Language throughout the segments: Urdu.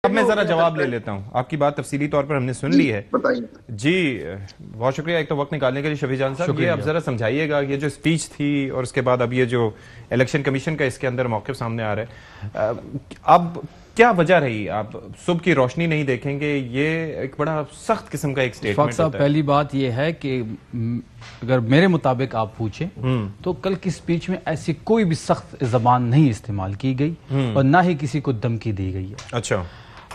اب میں ذرا جواب لے لیتا ہوں، آپ کی بات تفصیلی طور پر ہم نے سن لی ہے جی، بہت شکریہ ایک تو وقت نکالنے کے لیے شفیع جان صاحب. یہ اب ذرا سمجھائیے گا یہ جو سپیچ تھی اور اس کے بعد اب یہ جو الیکشن کمیشن کا اس کے اندر موقف سامنے آ رہا ہے، اب کیا وجہ رہی؟ آپ صبح کی روشنی نہیں دیکھیں گے، یہ ایک بڑا سخت قسم کا ایک سٹیٹمنٹ ہوتا ہے. پہلی بات یہ ہے کہ اگر میرے مطابق آپ پوچھیں تو کل کی سپیچ میں ایسی کوئی بھی سخت زبان نہیں استعمال کی گئی اور نہ ہی کسی کو دھمکی دی گئی ہے. اچھا،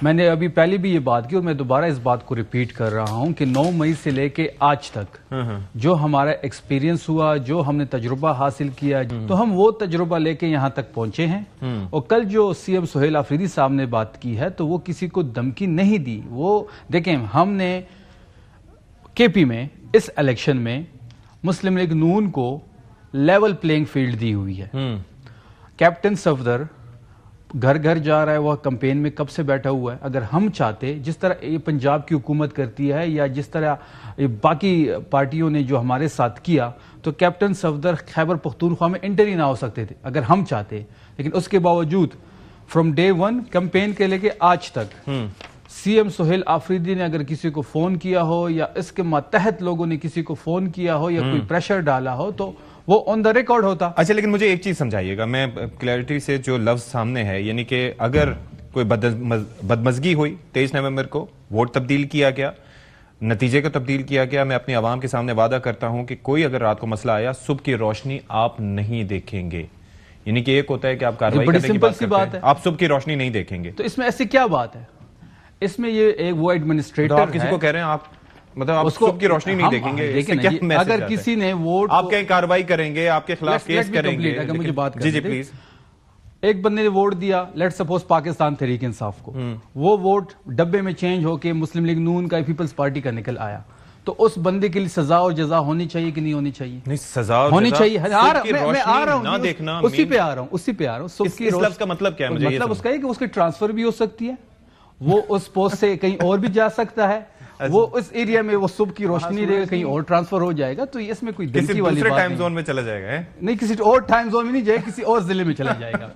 میں نے ابھی پہلے بھی یہ بات کی اور میں دوبارہ اس بات کو ریپیٹ کر رہا ہوں کہ 9 مئی سے لے کے آج تک جو ہمارا ایکسپیرینس ہوا، جو ہم نے تجربہ حاصل کیا، تو ہم وہ تجربہ لے کے یہاں تک پہنچے ہیں. اور کل جو سی ایم سہیل آفریدی صاحب نے بات کی ہے تو وہ کسی کو دھمکی نہیں دی. وہ دیکھیں، ہم نے کے پی میں اس الیکشن میں مسلم لیگ نون کو لیول پلینگ فیلڈ دی ہوئی ہے. کیپٹن صفدر گھر گھر جا رہا ہے، وہ کمپین میں کب سے بیٹھا ہوا ہے. اگر ہم چاہتے، جس طرح یہ پنجاب کی حکومت کرتی ہے یا جس طرح باقی پارٹیوں نے جو ہمارے ساتھ کیا، تو کیپٹن صفدر خیبر پختونخوا میں انٹر ہی نہ ہو سکتے تھے اگر ہم چاہتے. لیکن اس کے باوجود فرام ڈے 1 کمپین کے لے کے آج تک سی ایم سہیل آفریدی نے اگر کسی کو فون کیا ہو یا اس کے ماتحت لوگوں نے کسی کو فون کیا ہو یا کوئی پریشر ڈالا ہو تو وہ آن دا ریکارڈ ہوتا. اچھا، لیکن مجھے ایک چیز سمجھائیے گا، میں کلیئرٹی سے جو لفظ سامنے ہے، یعنی کہ اگر کوئی بدمزگی ہوئی 23 نومبر کو، ووٹ تبدیل کیا گیا، نتیجے کو تبدیل کیا گیا، میں اپنے عوام کے سامنے وعدہ کرتا ہوں کہ کوئی اگر رات کو مسئلہ آیا، صبح کی روشنی آپ نہیں دیکھیں گے. یعنی کہ ایک ہوتا ہے کہ آپ کارروائی کرنے کی بات کرتے ہیں، آپ صبح کی روشنی نہیں دیکھیں گے. تو اس میں ایسی کیا بات ہے؟ اس میں یہ ایک وہ ایڈمنسٹریٹر ہے، آپ کسی کو کہہ رہے ہیں آپ مطلب آپ صبح کی روشنی نہیں دیکھیں گے. اگر کسی نے ووٹ، آپ کہیں کارروائی کریں گے، آپ کے خلاف کیس کریں گے. اگر مجھے بات جی پلیز. ایک بندے نے ووٹ دیا، لیٹ سپوز پاکستان تحریک انصاف کو، وہ ووٹ ڈبے میں چینج ہو کے مسلم لیگ نون کا پیپلز پارٹی کا نکل آیا، تو اس بندے کے لیے سزا اور جزا ہونی چاہیے کہ نہیں ہونی چاہیے؟ نہیں، سزا ہونی چاہیے. میں آ رہا ہوں، اسی پہ آ رہا ہوں. اس لفظ کا مطلب کیا ہے؟ مطلب اس کا ہے کہ اس کی ٹرانسفر بھی ہو سکتی ہے، وہ اس پوسٹ سے کہیں اور بھی جا سکتا ہے، وہ اس ایریا میں وہ صبح کی روشنی دے گا، کہیں اور ٹرانسفر ہو جائے گا. تو اس میں کوئی دھمکی والی بات نہیں. کسی دوسرے ٹائم زون میں چلا جائے گا؟ نہیں، کسی اور ٹائم زون میں نہیں جائے، کسی اور ضلع میں چلا جائے گا.